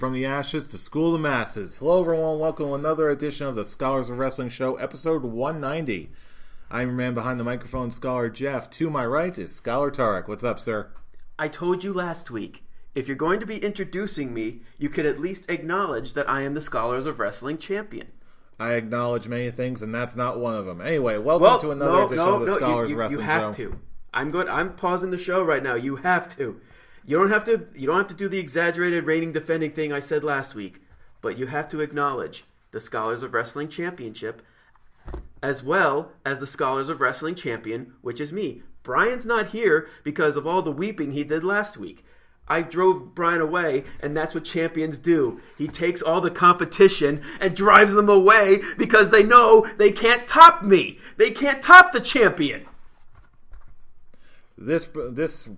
from the ashes to school the masses. Hello everyone, welcome to another edition of the Scholars of Wrestling Show, episode 190. I'm your man behind the microphone, Scholar Jeff. To my right is Scholar Tarek. What's up, sir? I told you last week, if you're going to be introducing me, you could at least acknowledge that I am the Scholars of Wrestling champion. I acknowledge many things, and that's not one of them. Anyway, welcome to another edition of the Scholars of Wrestling Show. You have to. I'm pausing the show right now. You have to. You don't have to do the exaggerated reigning defending thing I said last week, but you have to acknowledge the Scholars of Wrestling Championship as well as the Scholars of Wrestling Champion, which is me. Brian's not here because of all the weeping he did last week. I drove Brian away, and that's what champions do. He takes all the competition and drives them away because they know they can't top me. They can't top the champion. This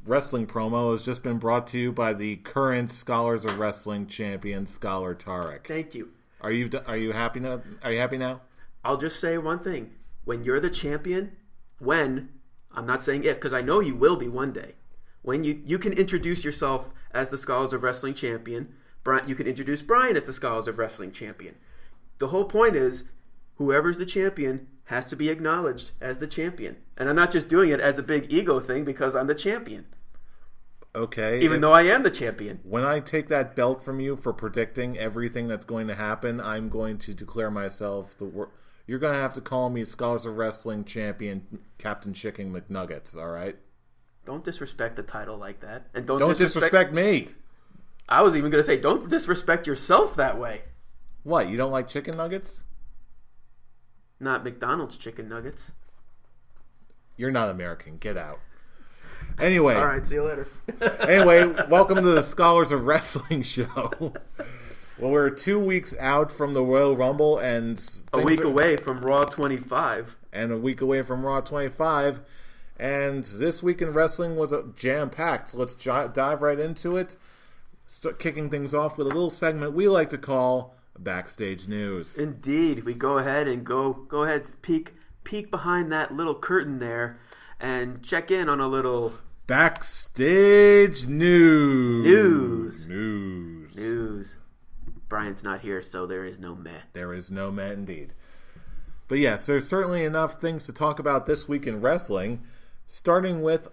wrestling promo has just been brought to you by the current Scholars of Wrestling champion, Scholar Tarek. Thank you. Are you happy now? Are you happy now? I'll just say one thing. When you're the champion, I'm not saying if, because I know you will be one day. When you can introduce yourself as the Scholars of Wrestling champion, you can introduce Brian as the Scholars of Wrestling champion. The whole point is, whoever's the champion has to be acknowledged as the champion. And I'm not just doing it as a big ego thing because I'm the champion. Okay. Even though I am the champion. When I take that belt from you for predicting everything that's going to happen, I'm going to declare myself you're going to have to call me Scholars of Wrestling champion, Captain Chicken McNuggets, all right? Don't disrespect the title like that. And don't disrespect me. I was even going to say, don't disrespect yourself that way. What, you don't like chicken nuggets? Not McDonald's chicken nuggets. You're not American. Get out. Anyway. All right, see you later. Anyway, welcome to the Scholars of Wrestling show. Well, we're 2 weeks out from the Royal Rumble and a week away from Raw 25. And a week away from Raw 25. And this week in wrestling was jam-packed. So let's dive right into it. Start kicking things off with a little segment we like to call Backstage News. Indeed. We go ahead and go ahead, peek behind that little curtain there and check in on a little Backstage News. Brian's not here, so there is no meh. There is no meh indeed. But yes, there's certainly enough things to talk about this week in wrestling. Starting with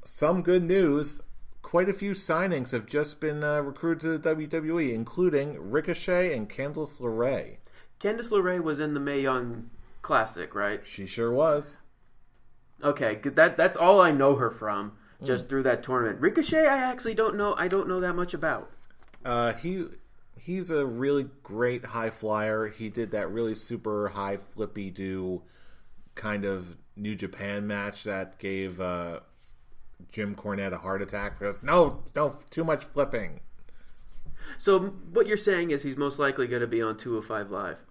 some good news, quite a few signings have just been recruited to the WWE, including Ricochet and Candice LeRae. Candice LeRae was in the Mae Young Classic, right? She sure was. Okay, that's all I know her from, just through that tournament. Ricochet, I actually don't know. I don't know that much about. He's a really great high flyer. He did that really super high flippy do kind of New Japan match that gave Jim Cornette a heart attack because no, too much flipping. So what you're saying is he's most likely going to be on 205 Live?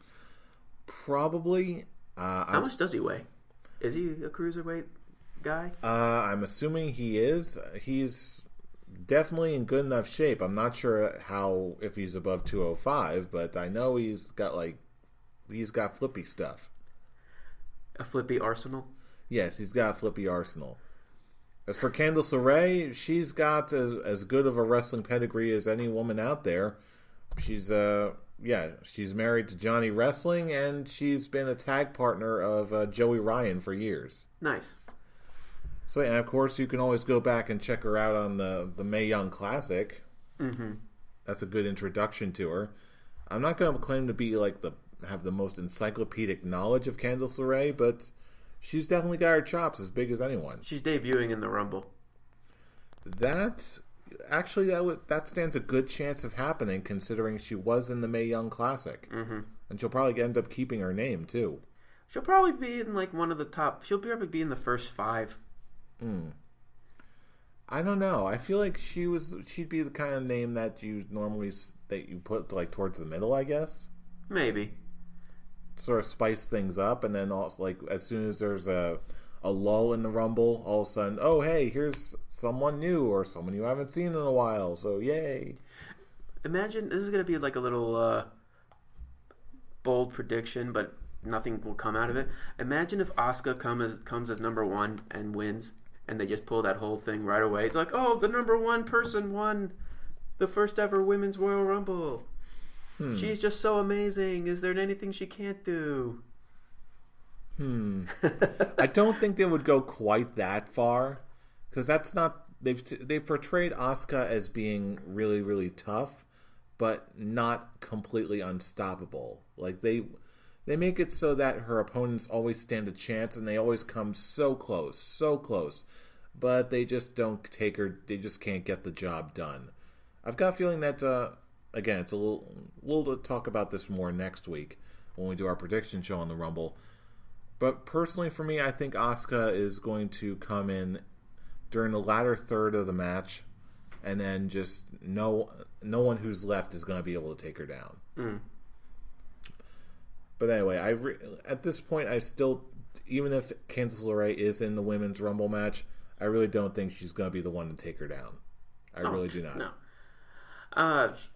Probably. How much does he weigh? Is he a cruiserweight guy? I'm assuming he is. He's definitely in good enough shape. I'm not sure if he's above 205, but I know he's got flippy stuff. A flippy arsenal? Yes, he's got a flippy arsenal. As for Candice LeRae, she's got as good of a wrestling pedigree as any woman out there. She's married to Johnny Wrestling, and she's been a tag partner of Joey Ryan for years. Nice. So, and of course, you can always go back and check her out on the Mae Young Classic. Mm-hmm. That's a good introduction to her. I'm not going to claim to be have the most encyclopedic knowledge of Candice LeRae, but she's definitely got her chops as big as anyone. She's debuting in the Rumble. That stands a good chance of happening, considering she was in the Mae Young Classic. Mm-hmm. And she'll probably end up keeping her name, too. She'll probably be in one of the top. She'll probably be in the first 5. I don't know. I feel like she'd be the kind of name that you put towards the middle, I guess. Maybe. Sort of spice things up, and then also as soon as there's a lull in the Rumble, all of a sudden, oh hey, here's someone new or someone you haven't seen in a while, so yay. Imagine this is gonna be like a little bold prediction, but nothing will come out of it. Imagine if Asuka comes as number 1 and wins, and they just pull that whole thing right away. It's like, oh, the number 1 person won. the first ever Women's Royal Rumble. She's just so amazing. Is there anything she can't do? I don't think they would go quite that far, because that's not. They've portrayed Asuka as being really, really tough, but not completely unstoppable. Like they make it so that her opponents always stand a chance, and they always come so close, but they just don't take her. They just can't get the job done. I've got a feeling that again, it's a little. We'll talk about this more next week when we do our prediction show on the Rumble. But personally, for me, I think Asuka is going to come in during the latter third of the match, and then just no one who's left is going to be able to take her down. But anyway, at this point, I still, even if Candice LeRae is in the Women's Rumble match, I really don't think she's going to be the one to take her down. I really do not. No.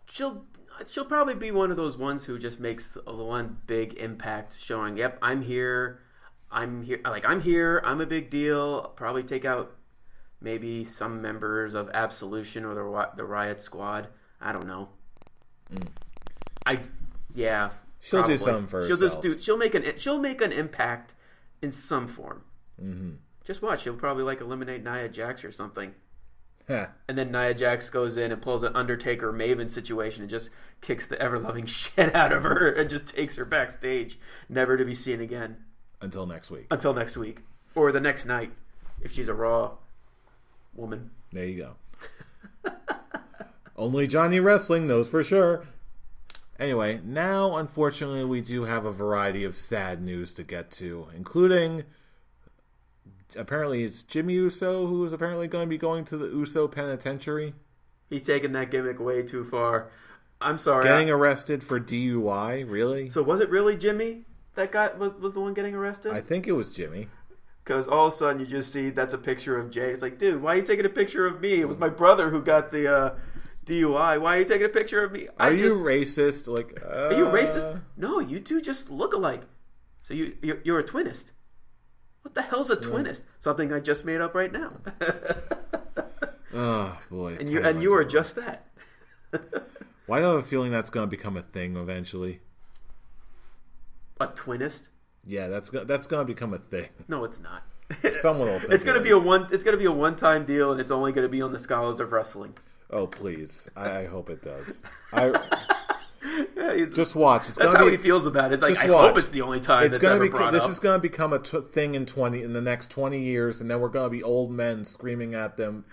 She'll probably be one of those ones who just makes the one big impact, showing, yep, I'm here. I'm here. I'm a big deal. I'll probably take out maybe some members of Absolution or the Riot Squad. I don't know. She'll do something for herself. She'll make an impact in some form. Just watch. She'll probably eliminate Nia Jax or something. And then Nia Jax goes in and pulls an Undertaker Maven situation and just kicks the ever-loving shit out of her and just takes her backstage, never to be seen again. Until next week. Or the next night, if she's a Raw woman. There you go. Only Johnny Wrestling knows for sure. Anyway, now, unfortunately, we do have a variety of sad news to get to, including, apparently, it's Jimmy Uso, who is apparently going to be going to the Uso Penitentiary. He's taking that gimmick way too far. I'm sorry. Getting arrested for DUI? Really? So was it really Jimmy that was the one getting arrested? I think it was Jimmy. Because all of a sudden you just see that's a picture of Jay. It's like, dude, why are you taking a picture of me? It was my brother who got the DUI. Why are you taking a picture of me? Are you racist? Are you racist? No, you two just look alike. So you're a twinist. What the hell's a twinist? Something I just made up right now. Oh boy! And you are just that. Why do I have a feeling that's going to become a thing eventually? A twinist? Yeah, that's going to become a thing. No, it's not. Someone will think it's going to be a one-time deal, and it's only going to be on the Scholars of Wrestling. Oh please! I hope it does. Just watch. That's how he feels about it. It's like, I hope it's the only time that's ever brought up. This is going to become a thing in the next 20 years, and then we're going to be old men screaming at them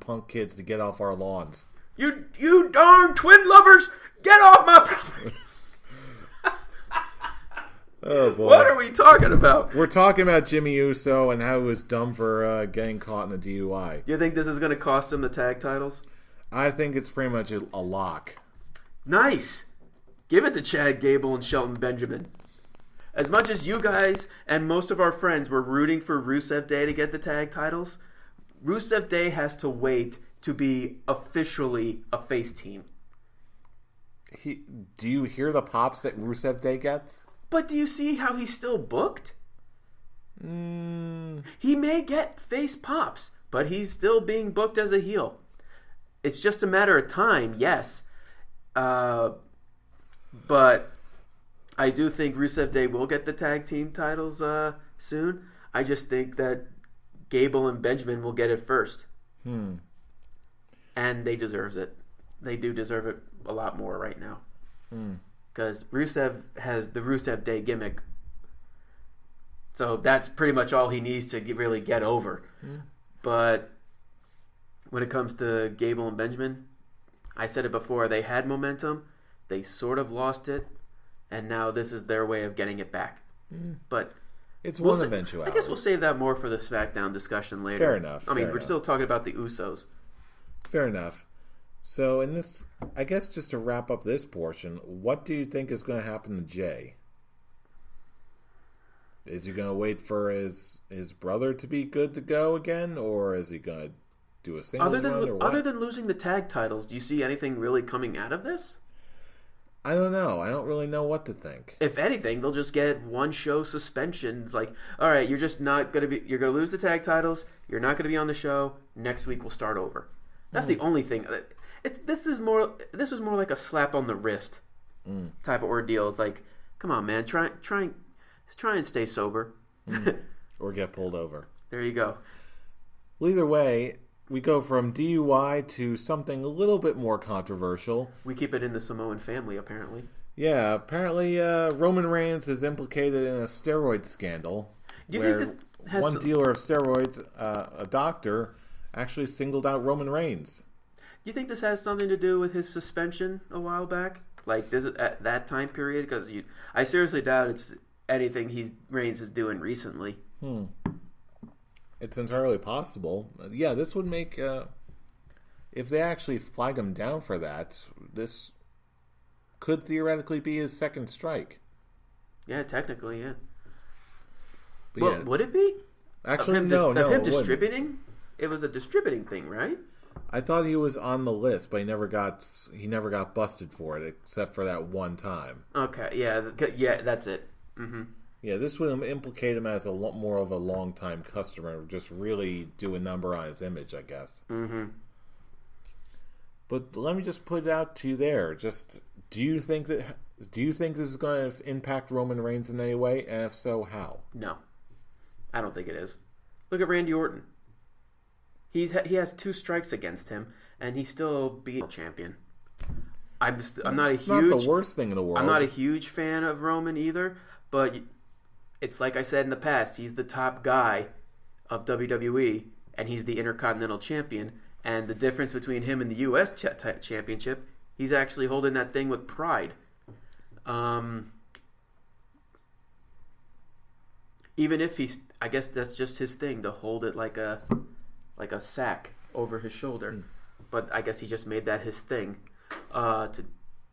punk kids to get off our lawns. You darn twin lovers, get off my property! Oh boy! What are we talking about? We're talking about Jimmy Uso and how he was dumb for getting caught in a DUI. You think this is going to cost him the tag titles? I think it's pretty much a lock. Nice. Give it to Chad Gable and Shelton Benjamin. As much as you guys and most of our friends were rooting for Rusev Day to get the tag titles, Rusev Day has to wait to be officially a face team. Do you hear the pops that Rusev Day gets? But do you see how he's still booked? He may get face pops, but he's still being booked as a heel. It's just a matter of time, yes. But I do think Rusev Day will get the tag team titles soon. I just think that Gable and Benjamin will get it first. And they deserve it. They do deserve it a lot more right now. Because Rusev has the Rusev Day gimmick. So that's pretty much all he needs to really get over. But when it comes to Gable and Benjamin, I said it before, they had momentum. They sort of lost it. And now this is their way of getting it back. But it's one eventuality. I guess we'll save that more for the Smackdown discussion later. Fair enough. We're still talking about the Usos. Fair enough. So in this, I guess just to wrap up this portion, what do you think is going to happen to Jay? Is he going to wait for his brother to be good to go again, or is he going to do a singles run, or what? Other than losing the tag titles, do you see anything really coming out of this? I don't know. I don't really know what to think. If anything, they'll just get one show suspension. It's like, all right, you're just not going to be. You're going to lose the tag titles. You're not going to be on the show. Next week we'll start over. That's the only thing. This was more like a slap on the wrist type of ordeal. It's like, come on, man, try and stay sober, or get pulled over. There you go. Well, either way, we go from DUI to something a little bit more controversial. We keep it in the Samoan family, apparently. Yeah, apparently Roman Reigns is implicated in a steroid scandal. Do you think this has one dealer of steroids, a doctor, actually singled out Roman Reigns? Do you think this has something to do with his suspension a while back? Like this at that time period? Because I seriously doubt it's anything Reigns is doing recently. It's entirely possible. Yeah, this would make if they actually flag him down for that, this could theoretically be his second strike. Yeah, technically, yeah. But well, yeah. Would it be? Actually, of him distributing? It was a distributing thing, right? I thought he was on the list, but he never got busted for it, except for that one time. Okay, yeah, that's it. Mm-hmm. Yeah, this would implicate him as a lot more of a long-time customer, just really do a number on his image, I guess. Mm-hmm. But let me just put it out to you there. Just do you think this is going to impact Roman Reigns in any way? And if so, how? No, I don't think it is. Look at Randy Orton. He has 2 strikes against him, and he still beat the champion. I'm not It's not the worst thing in the world. I'm not a huge fan of Roman either, but it's like I said in the past. He's the top guy of WWE, and he's the Intercontinental Champion. And the difference between him and the U.S. Championship, he's actually holding that thing with pride. Even if I guess that's just his thing to hold it like a sack over his shoulder. But I guess he just made that his thing to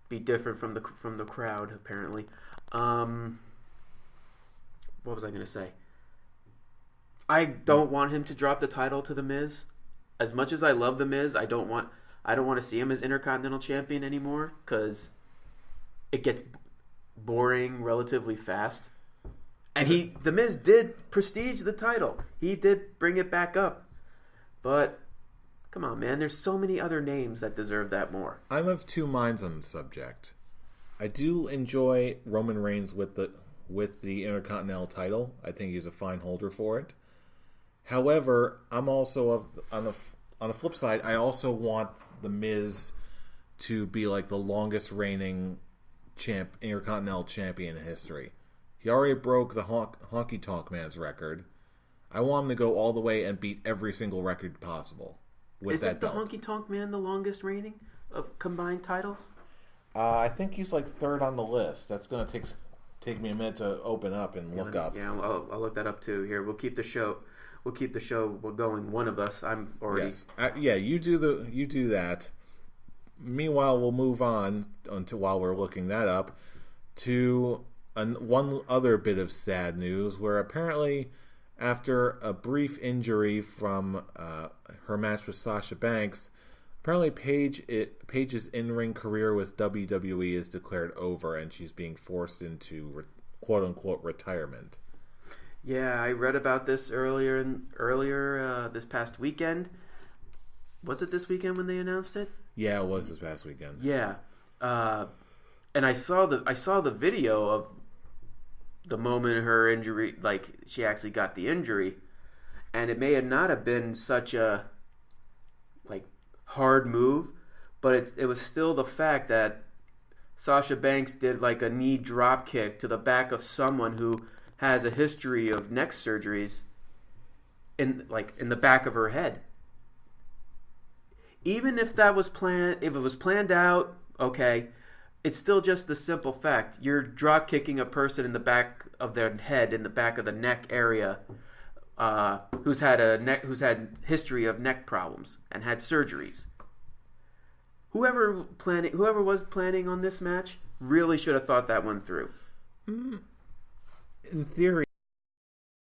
be different from the crowd. Apparently, what was I going to say? I don't want him to drop the title to The Miz. As much as I love The Miz, I don't want to see him as Intercontinental Champion anymore because it gets boring relatively fast. And The Miz did prestige the title. He did bring it back up. But come on, man, there's so many other names that deserve that more. I'm of two minds on the subject. I do enjoy Roman Reigns with the Intercontinental title. I think he's a fine holder for it. However, I'm also on the flip side, I also want The Miz to be like the longest reigning Intercontinental Champion in history. He already broke the Honky Tonk Man's record. I want him to go all the way and beat every single record possible with that belt. Isn't the Honky Tonk Man the longest reigning of combined titles? I think he's like third on the list. That's going to take me a minute to open up and look up. Yeah, I'll look that up too. Here, we'll keep the show going. One of us. I'm already. Yes. Yeah, you do that. Meanwhile, we'll move on while we're looking that up to one other bit of sad news, where apparently after a brief injury from her match with Sasha Banks, apparently Paige's in-ring career with WWE is declared over, and she's being forced into quote-unquote retirement. Yeah, I read about this earlier this past weekend. Was it this weekend when they announced it? Yeah, it was this past weekend. Yeah, and I saw the video of the moment her injury, like she actually got the injury, and it may not have been such a hard move, but it was still the fact that Sasha Banks did like a knee drop kick to the back of someone who has a history of neck surgeries in the back of her head. Even if it was planned out, okay, it's still just the simple fact you're drop kicking a person in the back of their head, in the back of the neck area, who's had history of neck problems and had surgeries. Whoever was planning on this match really should have thought that one through. In theory,